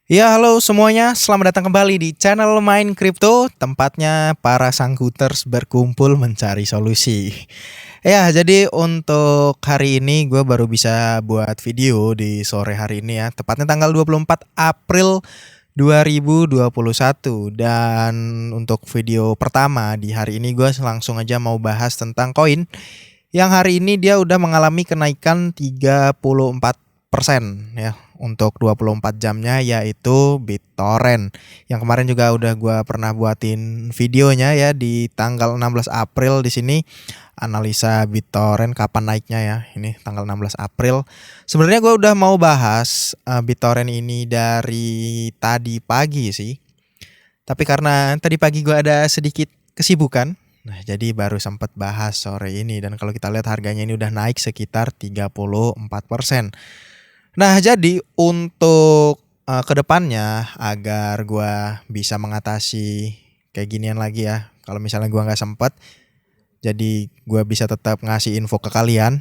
Ya, halo semuanya. Selamat datang kembali di channel Main Crypto, tempatnya para sangkuters berkumpul mencari solusi. Ya, jadi untuk hari ini gue baru bisa buat video di sore hari ini ya, tepatnya tanggal 24 April 2021. Dan untuk video pertama di hari ini gue langsung aja mau bahas tentang koin yang hari ini dia udah mengalami kenaikan 34% ya untuk 24 jamnya, yaitu BitTorrent. Yang kemarin juga udah gua pernah buatin videonya ya di tanggal 16 April di sini, analisa BitTorrent kapan naiknya ya. Ini tanggal 16 April. Sebenarnya gua udah mau bahas BitTorrent ini dari tadi pagi sih. Tapi karena tadi pagi gua ada sedikit kesibukan, nah jadi baru sempat bahas sore ini. Dan kalau kita lihat harganya ini udah naik sekitar 34%. Nah, jadi untuk kedepannya agar gua bisa mengatasi kayak ginian lagi ya. Kalau misalnya gua nggak sempet, jadi gua bisa tetap ngasih info ke kalian.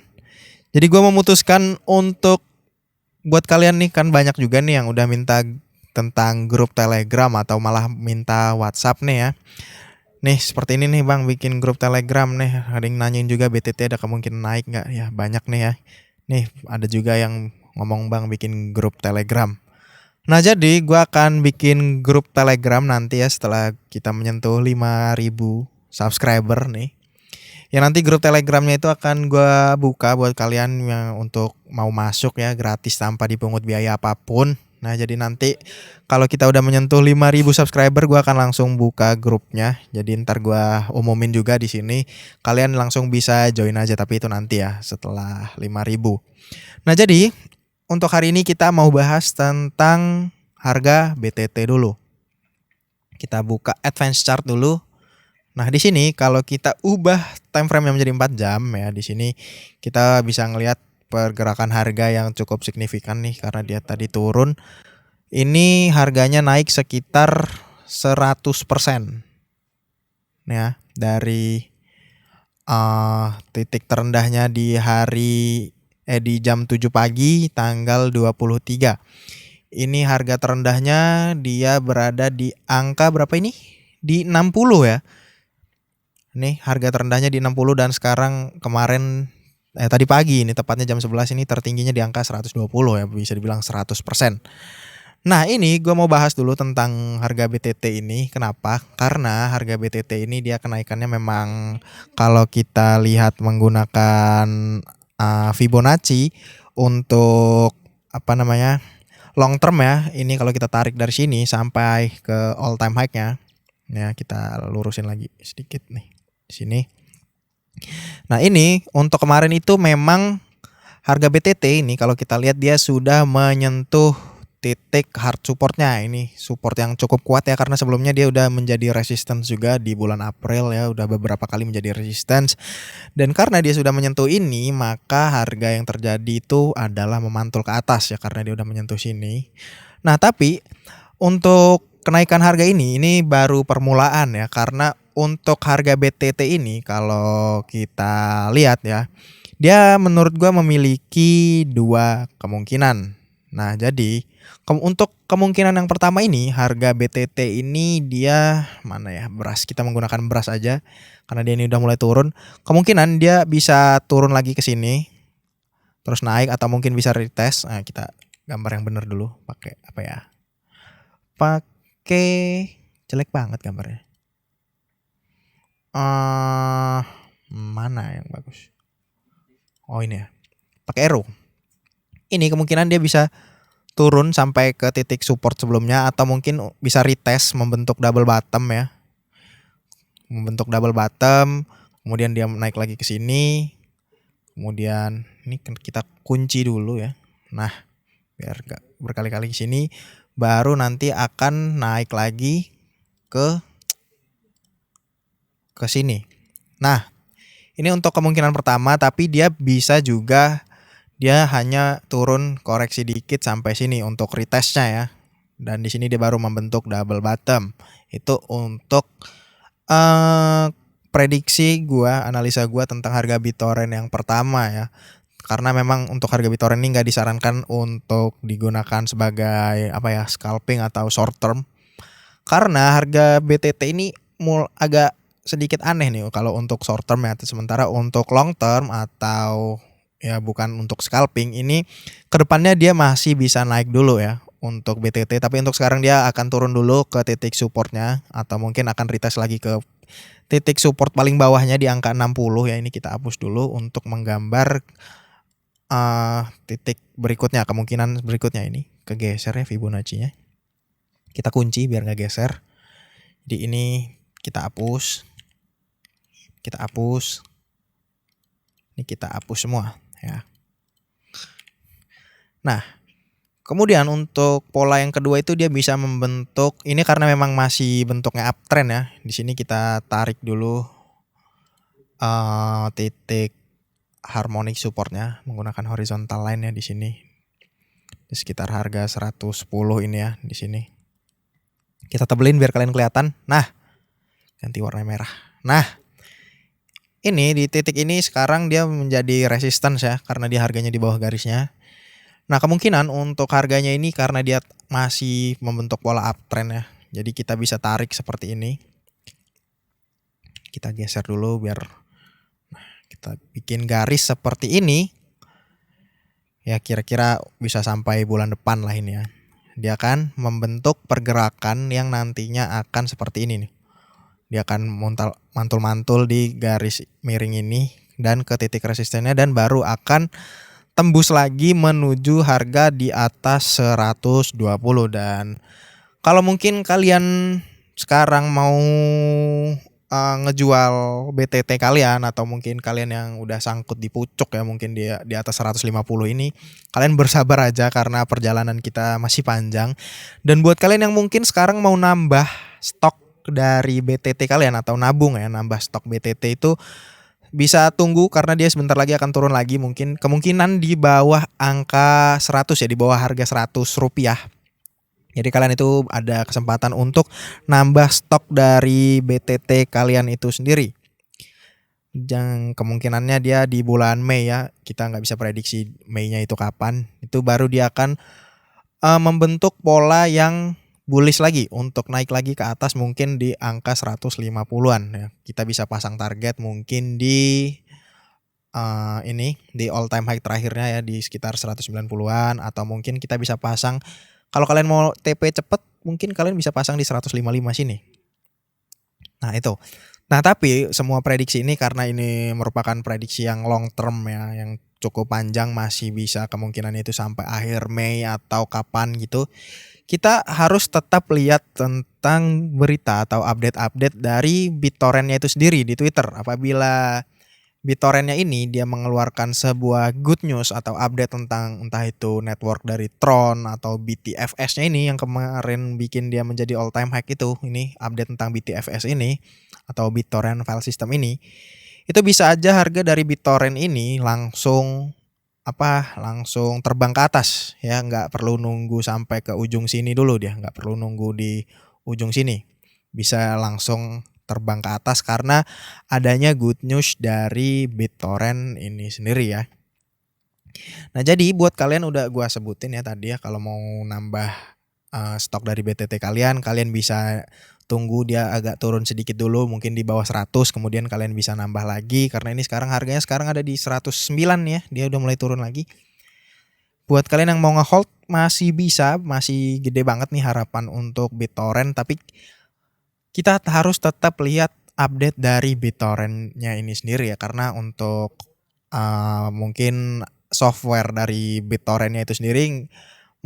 Jadi gua memutuskan untuk buat kalian nih, kan banyak juga nih yang udah minta tentang grup Telegram atau malah minta WhatsApp nih ya. Nih seperti ini nih bang, bikin grup Telegram nih. Ada yang nanyain juga BTT ada kemungkinan naik nggak ya, banyak nih ya. Nih ada juga yang ngomong bang bikin grup Telegram. Nah jadi gua akan bikin grup Telegram nanti ya setelah kita menyentuh 5.000 subscriber nih. Ya nanti grup Telegramnya itu akan gua buka buat kalian yang untuk mau masuk ya, gratis tanpa dipungut biaya apapun. Nah jadi nanti kalau kita udah menyentuh 5.000 subscriber, gua akan langsung buka grupnya. Jadi ntar gua umumin juga di sini. Kalian langsung bisa join aja, tapi itu nanti ya setelah 5.000. Nah jadi untuk hari ini kita mau bahas tentang harga BTT dulu. Kita buka advance chart dulu. Nah, di sini kalau kita ubah time frame yang menjadi 4 jam ya, di sini kita bisa ngelihat pergerakan harga yang cukup signifikan nih karena dia tadi turun. Ini harganya naik sekitar 100% ya dari titik terendahnya di jam 7 pagi tanggal 23. Ini harga terendahnya dia berada di angka berapa ini? Di 60 ya. Nih harga terendahnya di 60 dan sekarang kemarin tadi pagi ini tepatnya jam 11 ini tertingginya di angka 120 ya, bisa dibilang 100%. Nah ini gue mau bahas dulu tentang harga BTT ini. Kenapa? Karena harga BTT ini dia kenaikannya memang kalau kita lihat menggunakan Fibonacci untuk apa namanya long term ya. Ini kalau kita tarik dari sini sampai ke all time high-nya. Ya kita lurusin lagi sedikit nih di sini. Nah ini untuk kemarin itu memang harga BTT ini kalau kita lihat dia sudah menyentuh titik hard supportnya. Ini support yang cukup kuat ya karena sebelumnya dia udah menjadi resistance juga di bulan April ya, udah beberapa kali menjadi resistance. Dan karena dia sudah menyentuh ini, maka harga yang terjadi itu adalah memantul ke atas ya karena dia udah menyentuh sini. Nah tapi untuk kenaikan harga ini baru permulaan ya karena untuk harga BTT ini kalau kita lihat ya, dia menurut gua memiliki dua kemungkinan. Nah, jadi untuk kemungkinan yang pertama ini harga BTT ini dia mana ya? Beras, kita menggunakan beras aja karena dia ini udah mulai turun. Kemungkinan dia bisa turun lagi ke sini terus naik atau mungkin bisa retest. Nah, kita gambar yang benar dulu pakai apa ya? Pakai jelek banget gambarnya. Mana yang bagus? Oh ini ya. Pakai arrow. Ini kemungkinan dia bisa turun sampai ke titik support sebelumnya atau mungkin bisa retest membentuk double bottom ya. Membentuk double bottom, kemudian dia naik lagi ke sini. Kemudian ini kita kunci dulu ya. Nah, biar gak berkali-kali ke sini baru nanti akan naik lagi ke sini. Nah, ini untuk kemungkinan pertama, tapi dia bisa juga dia hanya turun koreksi dikit sampai sini untuk retestnya ya. Dan di sini dia baru membentuk double bottom. Itu untuk prediksi gua, analisa gua tentang harga BitTorrent yang pertama ya. karena memang untuk harga BitTorrent ini nggak disarankan untuk digunakan sebagai scalping atau short term, karena harga BTT ini agak sedikit aneh nih kalau untuk short term ya. Sementara untuk long term atau ya bukan untuk scalping ini, kedepannya dia masih bisa naik dulu ya untuk BTT, tapi untuk sekarang dia akan turun dulu ke titik supportnya atau mungkin akan retest lagi ke titik support paling bawahnya di angka 60 ya. Ini kita hapus dulu untuk menggambar titik berikutnya, kemungkinan berikutnya ini kegeser ya Fibonacci-nya. Kita kunci biar nggak geser. Jadi ini kita hapus. Ini kita hapus semua ya. Nah, kemudian untuk pola yang kedua itu dia bisa membentuk ini karena memang masih bentuknya uptrend ya. Di sini kita tarik dulu titik harmonic supportnya menggunakan horizontal line ya di sini. Di sekitar harga 110 ini ya di sini. Kita tebelin biar kalian kelihatan. Nah, ganti warna merah. Nah, ini di titik ini sekarang dia menjadi resistance ya karena dia harganya di bawah garisnya. Nah, kemungkinan untuk harganya ini karena dia masih membentuk pola uptrend ya. Jadi kita bisa tarik seperti ini. Kita geser dulu biar kita bikin garis seperti ini. Ya kira-kira bisa sampai bulan depan lah ini ya. Dia akan membentuk pergerakan yang nantinya akan seperti ini nih. Dia akan mantul-mantul di garis miring ini dan ke titik resistennya, dan baru akan tembus lagi menuju harga di atas 120. Dan kalau mungkin kalian sekarang mau ngejual BTT kalian, atau mungkin kalian yang udah sangkut di pucuk ya, mungkin dia di atas 150 ini, kalian bersabar aja karena perjalanan kita masih panjang. Dan buat kalian yang mungkin sekarang mau nambah stok dari BTT kalian atau nabung ya, nambah stok BTT itu bisa tunggu karena dia sebentar lagi akan turun lagi, mungkin kemungkinan di bawah angka 100 ya, di bawah harga 100 rupiah. Jadi kalian itu ada kesempatan untuk nambah stok dari BTT kalian itu sendiri. Kemungkinannya dia di bulan Mei ya, kita nggak bisa prediksi Mei-nya itu kapan. Itu baru dia akan membentuk pola yang bullish lagi untuk naik lagi ke atas, mungkin di angka 150-an ya. Kita bisa pasang target mungkin di ini di all time high terakhirnya ya, di sekitar 190-an, atau mungkin kita bisa pasang, kalau kalian mau TP cepet mungkin kalian bisa pasang di 155 sini. Nah itu. Nah tapi semua prediksi ini karena ini merupakan prediksi yang long term ya, yang cukup panjang, masih bisa kemungkinan itu sampai akhir Mei atau kapan gitu. Kita harus tetap lihat tentang berita atau update-update dari BitTorrent-nya itu sendiri di Twitter. Apabila BitTorrent-nya ini dia mengeluarkan sebuah good news atau update tentang entah itu network dari Tron atau BTFS-nya ini yang kemarin bikin dia menjadi all time high itu, ini update tentang BTFS ini atau BitTorrent File System ini, itu bisa aja harga dari BitTorrent ini langsung terbang ke atas ya, nggak perlu nunggu sampai ke ujung sini dulu, dia nggak perlu nunggu di ujung sini, bisa langsung terbang ke atas karena adanya good news dari BitTorrent ini sendiri ya. Nah jadi buat kalian udah gua sebutin ya tadi ya, kalau mau nambah stok dari BTT kalian bisa tunggu dia agak turun sedikit dulu, mungkin di bawah 100, kemudian kalian bisa nambah lagi karena ini sekarang harganya ada di 109 ya, dia udah mulai turun lagi. Buat kalian yang mau nge-hold masih bisa, masih gede banget nih harapan untuk BitTorrent, tapi kita harus tetap lihat update dari BitTorrent-nya ini sendiri ya, karena untuk mungkin software dari BitTorrent-nya itu sendiri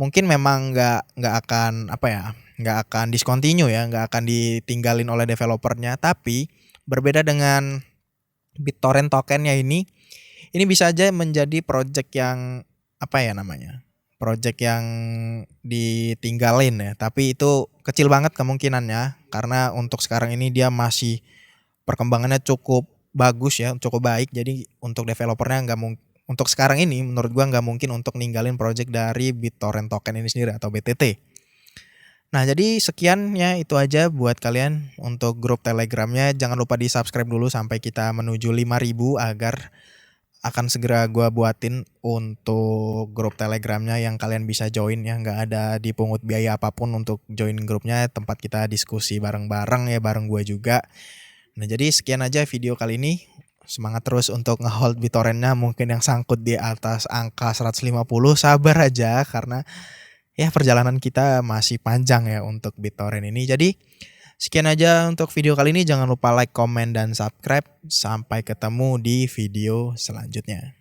mungkin memang nggak akan discontinue ya, nggak akan ditinggalin oleh developernya. Tapi berbeda dengan BitTorrent tokennya ini bisa aja menjadi project yang project yang ditinggalin ya, tapi itu kecil banget kemungkinannya karena untuk sekarang ini dia masih perkembangannya cukup bagus ya, cukup baik. Jadi untuk developernya untuk sekarang ini menurut gua nggak mungkin untuk ninggalin project dari BitTorrent token ini sendiri atau BTT. Nah jadi sekiannya itu aja buat kalian untuk grup Telegramnya. Jangan lupa di subscribe dulu sampai kita menuju 5.000 agar akan segera gua buatin untuk grup Telegramnya yang kalian bisa join ya, nggak ada dipungut biaya apapun untuk join grupnya, tempat kita diskusi bareng-bareng ya, bareng gua juga. Nah, jadi sekian aja video kali ini. Semangat terus untuk ngehold BitTorrent-nya, mungkin yang sangkut di atas angka 150, sabar aja karena ya perjalanan kita masih panjang ya untuk BitTorrent ini. Jadi sekian aja untuk video kali ini, jangan lupa like, komen, dan subscribe. Sampai ketemu di video selanjutnya.